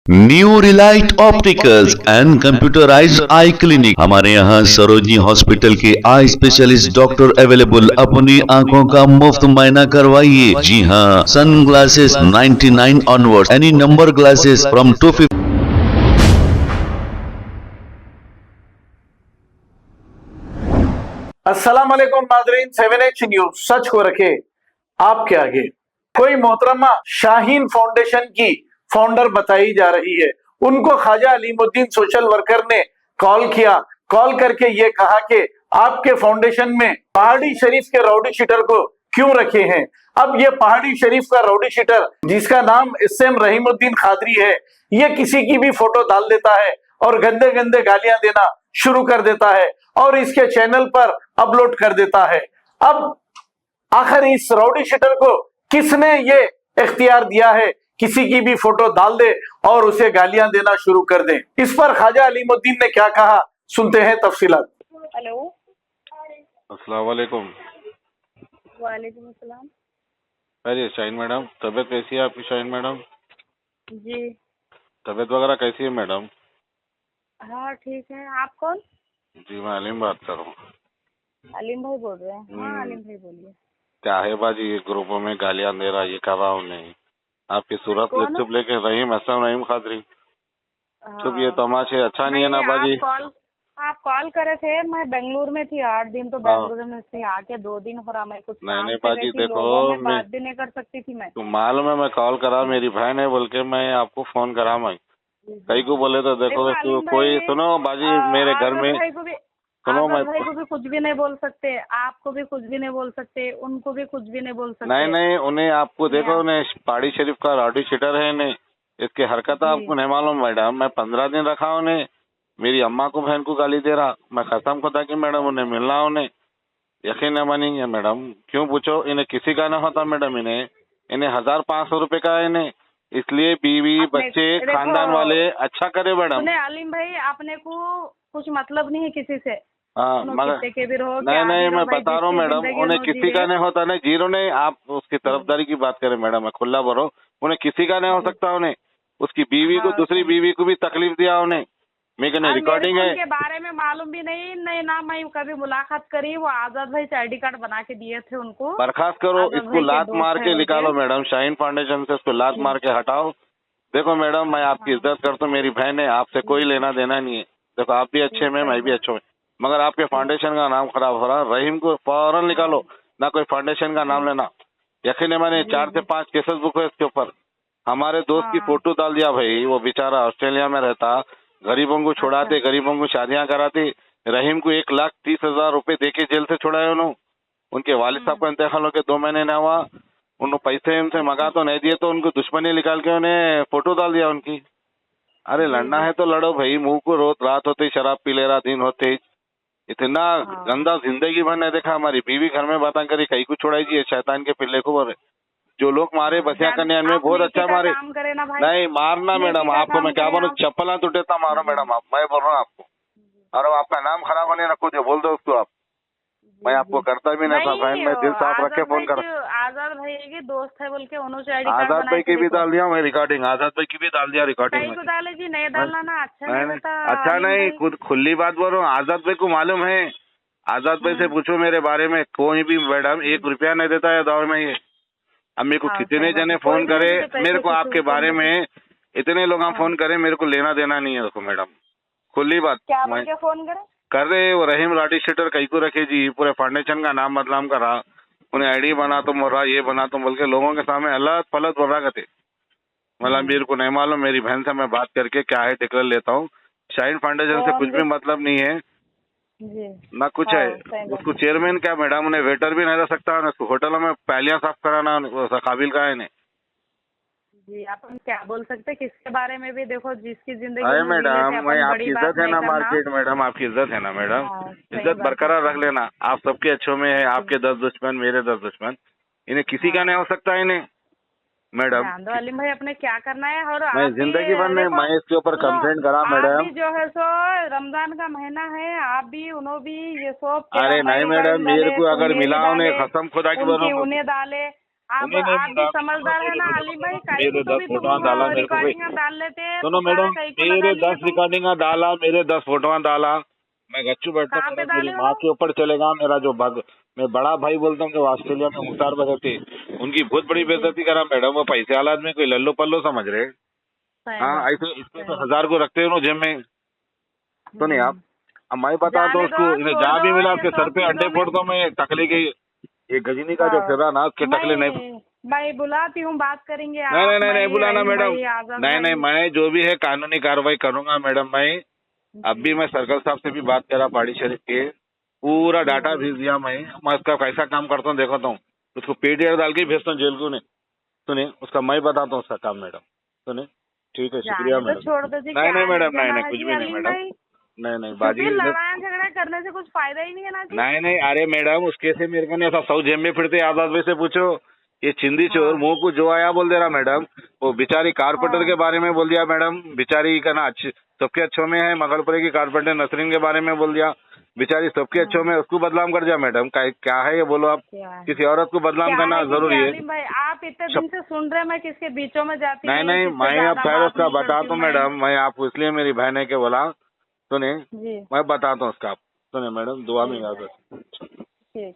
New Relight opticals and computerised I clinic. हमारे यहाँ Sarojini hospital के आई स्पेशलिस्ट डॉक्टर अवेलेबल। अपनी आंखों का मुफ्त मुआयना करवाइए। जी हाँ, sun glasses 99 onward, any number glasses from 250। अस्सलाम वालेकुम नाज़रीन, 7H न्यूज सच को रखे आपके आगे। कोई मोहतरमा शाहीन फाउंडेशन की फाउंडर बताई जा रही है। उनको ख्वाजा अलीमुद्दीन सोशल वर्कर ने कॉल किया। कॉल करके ये कहा कि आपके फाउंडेशन में पहाड़ी शरीफ के राउडी शीटर को क्यों रखे हैं। अब ये पहाड़ी शरीफ का राउडी शीटर जिसका नाम एसएम रहीमुद्दीन खादरी है, ये किसी की भी फोटो डाल देता है और गंदे गंदे गालियां देना शुरू कर देता है और इसके चैनल पर अपलोड कर देता है। अब आखिर इस राउडी शीटर को किसने ये इख्तियार दिया है किसी की भी फोटो डाल दे और उसे गालियां देना शुरू कर दे। इस पर ख्वाजा अलीमुद्दीन ने क्या कहा, सुनते हैं तफसीलात। हेलो, अस्सलाम वालेकुम। वालेकुम अस्सलाम। अरे शाहीन मैडम, तबीयत कैसी है आपकी शाहीन मैडम? जी तबीयत वगैरह कैसी है मैडम? हाँ ठीक है। आप कौन? जी मैं अलीम बात कर रहा हूँ। अलीम भाई बोल रहे हैं? हाँ अलीम भाई बोलिए। क्या है बाजी, ये ग्रुपों में गालियां दे रहा, ये कहा उन्हें आपकी सूरत कौन? चुप लेके रहीम एसएम रहीम खादरी। चुप, ये हाँ। तमाशे अच्छा नहीं है ना बाजी। आप कॉल करे थे, मैं बेंगलुरु में थी 8 दिन, तो बेंगलुरु में थी, आके 2 दिन हो रहा। मैं कुछ नहीं काम नहीं से बाजी, गई थी, देखो लोगों में बात भी नहीं कर सकती थी मैं। तो मालूम है, मैं कॉल करा, मेरी बहन है बोल के मैं आपको फोन करा। मैं कई को बोले तो देखो अलीम कोई भाई, सुनो बाजी, मेरे घर में सुनो, मैं भाई को भी कुछ भी नहीं बोल सकते, आपको भी कुछ भी नहीं बोल सकते, उनको भी कुछ भी नहीं बोल सकते। नहीं नहीं, उन्हें आपको देखो, उन्हें पहाड़ी शरीफ का राउडी शीटर है इन्हें, इसकी हरकत आपको नहीं मालूम मैडम। मैं 15 दिन रखा उन्हें, मेरी अम्मा को बहन को गाली दे रहा। मैं कसम खुदा की मैडम उन्हें मिलना, उन्हें यकीन नहीं मानेंगे मैडम। क्यों पूछो, इन्हें किसी का ना होता मैडम, इन्हें 1500 रुपए का है इन्हें, इसलिए बीवी बच्चे खानदान वाले अच्छा करे मैडम। अलीम भाई, अपने को कुछ मतलब नहीं है किसी से। हाँ मगर नहीं नहीं, मैं बता रहा हूँ मैडम, उन्हें किसी का नहीं होता। नहीं जीरो नहीं, आप उसकी तरफदारी की बात करें मैडम, मैं खुला बोलो, उन्हें किसी का नहीं हो सकता। उन्हें उसकी बीवी को, दूसरी बीवी को भी तकलीफ दिया उन्हें। मेरे रिकॉर्डिंग है उनके बारे में मालूम भी नहीं ना मैं कभी मुलाकात करी। वो आजाद भाई से आईडी कार्ड बना के दिए थे उनको। बर्खास्त करो, इसको लात मार के निकालो मैडम, शाहीन फाउंडेशन से इसको लात मार के हटाओ। देखो मैडम, मैं आपकी इज्जत करता हूँ, मेरी बहन है, आपसे कोई लेना देना नहीं है। देखो आप भी अच्छे में, मैं भी अच्छे में, मगर आपके फाउंडेशन का नाम खराब हो रहा। रहीम को फौरन निकालो, ना कोई फाउंडेशन का नाम लेना। यकीन है, मैंने 4 से 5 केसेस बुक हुए इसके ऊपर। हमारे दोस्त की फोटो डाल दिया भाई, वो बेचारा ऑस्ट्रेलिया में रहता, गरीबों को छुड़ाते, गरीबों को शादियां कराते। रहीम को 1,30,000 रुपए दे के जेल से छुड़ाए उन्होंने। उनके वालिद साहब का इंतकाल होकर 2 महीने न हुआ, उन्होंने पैसे उनसे मंगा तो नहीं दिए, तो उनको दुश्मनी निकाल के उन्हें फोटो डाल दिया उनकी। अरे लड़ना है तो लड़ो भाई, मुंह को रोज रात होते ही शराब पी ले रहा, दिन होते ही इतना गंदा जिंदगी भर नहीं देखा। हमारी बीवी घर में बातें करी, कहीं को छुड़ाई जी, शैतान के पिल्ले को बोले। जो लोग मारे बसिया कन्या में बहुत अच्छा मारे। नहीं मारना मैडम, आपको मैं क्या बोलूं, चप्पला टूटेता मारो मैडम आप, मैं बोल रहा हूँ आपको। और आपका नाम खराब होने रखो, जो बोल दो उसको आप। मैं आपको करता भी नहीं था बहन, मैं दिल साफ रख के फोन कर। आजाद भाई की दोस्त है बोल के उन्होंने आईडी कार्ड आजाद भाई की भी डाल दिया मैं रिकॉर्डिंग, आजाद भाई की भी डाल दिया रिकॉर्डिंग में। डाले जी, नहीं डालना ना, अच्छा नहीं, खुद खुली बात बोल रहा हूँ। आजाद भाई को मालूम है, आजाद भाई से पूछो मेरे बारे में, कोई भी मैडम 1 रुपया नहीं देता है दौर में। ये अब मेरे को कितने जने फोन करे मेरे को आपके बारे में, इतने लोग फोन करे, मेरे को लेना देना नहीं है। देखो मैडम, खुली बात क्या फोन कर रहे वो रहीम राडी शीटर कहीं को रखे जी, पूरे फाउंडेशन का नाम बदनाम करा, उन्हें आईडी बना तुम बोल रहा, ये बना तुम बोल के लोगों के सामने अलग पलट बोल रहा करते। मतलब मेरे को नहीं मालूम, मेरी बहन से मैं बात करके क्या है टिकल लेता हूँ। शाहीन फाउंडेशन से कुछ भी मतलब नहीं है ना कुछ है। उसको चेयरमैन क्या मैडम, उन्हें वेटर भी नहीं रह सकता, उसको होटलों में पहलियां साफ कराना काबिल का है इन्हें। जी आप क्या बोल सकते, किसके बारे में भी देखो, जिसकी जिंदगी। अरे मैडम, मैं आपकी इज्जत है ना मार्केट मैडम, आपकी इज्जत है ना मैडम, इज्जत बरकरार रख लेना। आप सबके अच्छों में है, आपके 10 दुश्मन, मेरे 10 दुश्मन, इन्हें किसी का नहीं हो सकता इन्हें मैडम। अलीम भाई अपने क्या करना है, और मैं जिंदगी भर में मैं इसके ऊपर कंप्लेंट करा मैडम। जो है सो रमजान का महीना है, आप भी उन्होंने भी ये सब। अरे नहीं मैडम, मेरे को अगर मिला उन्हें कसम खुदा की बोलो, उन्हें डाले आप नहीं, आप भी मैडम, समझदार है ना मेरे अली भाई, मेरे 10 फोटो डाला मेरे को भाई। रिकॉर्डिंग डाल लेते हैं। सुनो तो मैडम, कहीं को लगा मेरे लिए 10 तुम। रिकॉर्डिंग डाला, मेरे 10 फोटो डाला, मैं गच्चू बैठता कहाँ पे मेरा मेरी डाले माँ हो? के ऊपर चलेगा। मेरा जो मैं बड़ा भाई बोलता हूँ जो ऑस्ट्रेलिया में मुख्तार बदर थे, उनकी बहुत बड़ी बेइज्जती करा मैडम। वो पैसे वाला आदमी कोई लल्लो पल्लो समझ रहे। सही हाँ, बात, ऐसे इसमें तो सही 1000 को रखते हैं जेब में। तो नहीं आप, अब मैं बता जाने तो दो, उसको इन्हें छोड़ जहाँ भी दो, मिला ये उसके सब सर पे अंडे चीजों में। फोड़ दो। मैं टकले के ये गजनी का जो हाँ। फिर रहा ना उसके टकले नहीं। मैं बुलाती हूँ, बात करेंगे। नहीं नहीं नहीं, नहीं बुलाना रहीम मैडम। भाई, आजाद नहीं नहीं, भाई। मैं जो भी है कानूनी कार्रवाई करूंगा मैडम। मैं अभी मैं सर्कल साहब से भी बात करा पहाड़ी शरीफ के, पूरा डाटा भेज दिया। मैं उसका कैसा काम करता हूँ देखता हूँ, उसको पीडीआर डाल के भेजता हूँ जेल को। नहीं सुने उसका, मैं बताता हूँ उसका काम मैडम। सुने ठीक है, शुक्रिया जाने दो, मैडम। छोड़ दो जी, नहीं नहीं क्या मैडम, नहीं नहीं, नाराजगी कुछ भी नहीं अली मैडम। भाई? नहीं नहीं तो बाजी, फिर लड़ाई झगड़ा करने से कुछ फायदा ही नहीं है ना जी। नहीं नहीं, अरे मैडम उसके से मेरे को नहीं ऐसा 100 जेब में फिरते। आजाद भाई से पूछो, ये चिंदी चोर मुंह को जो आया बोल दे रहा मैडम। वो बेचारी कारपेंटर के बारे में बोल दिया मैडम, बेचारी का ना अच्छी सबके अच्छों में है। मगलपुरे की कारपेंटर नसरीन के बारे में बोल दिया, बेचारी सबके अच्छों में, उसको बदनाम कर दिया मैडम। क्या है ये बोलो आप? क्या है? किसी औरत को बदनाम क्या करना है कि जरूरी है? अली भाई, आप इतने दिन से सुन रहे, मैं किसके बीचों में जाती नहीं नहीं, किससे मैं अब ज्यादा खैर बात उसका नहीं बताता करती हूँ मैं। मैडम। मैं आपको इसलिए मेरी बहन है के बोला, सुने जी मैं बताता हूँ उसका। सुने मैडम, दुआ में याद रखें। ठीक है।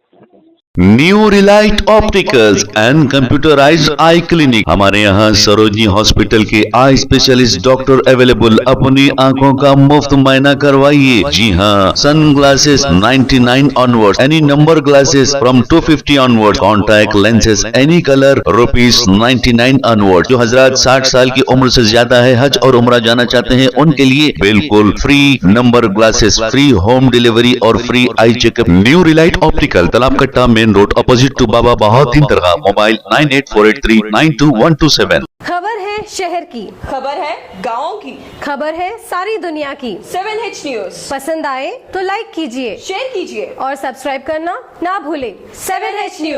New Relight opticals and computerised I clinic. हमारे यहाँ सरोजनी हॉस्पिटल के आई स्पेशलिस्ट डॉक्टर अवेलेबल। अपनी आंखों का मुफ्त मुआयना करवाइए। जी हाँ, sun glasses 99 onward, any number glasses from 250 onward, contact lenses any colour ₹99 onward. जो हजरात 60 साल की उम्र से ज्यादा है, हज और उम्रा जाना चाहते हैं, उनके लिए बिल्कुल free number glasses, free home delivery और free eye checkup. New relight optical, Talab Katta main road, opposite to Baba Bahauddin दरगाह। मोबाइल 9848392127। खबर है शहर की, खबर है गाँव की, खबर है सारी दुनिया की। 7H न्यूज पसंद आए तो लाइक कीजिए, शेयर कीजिए और सब्सक्राइब करना ना भूले। 7H news.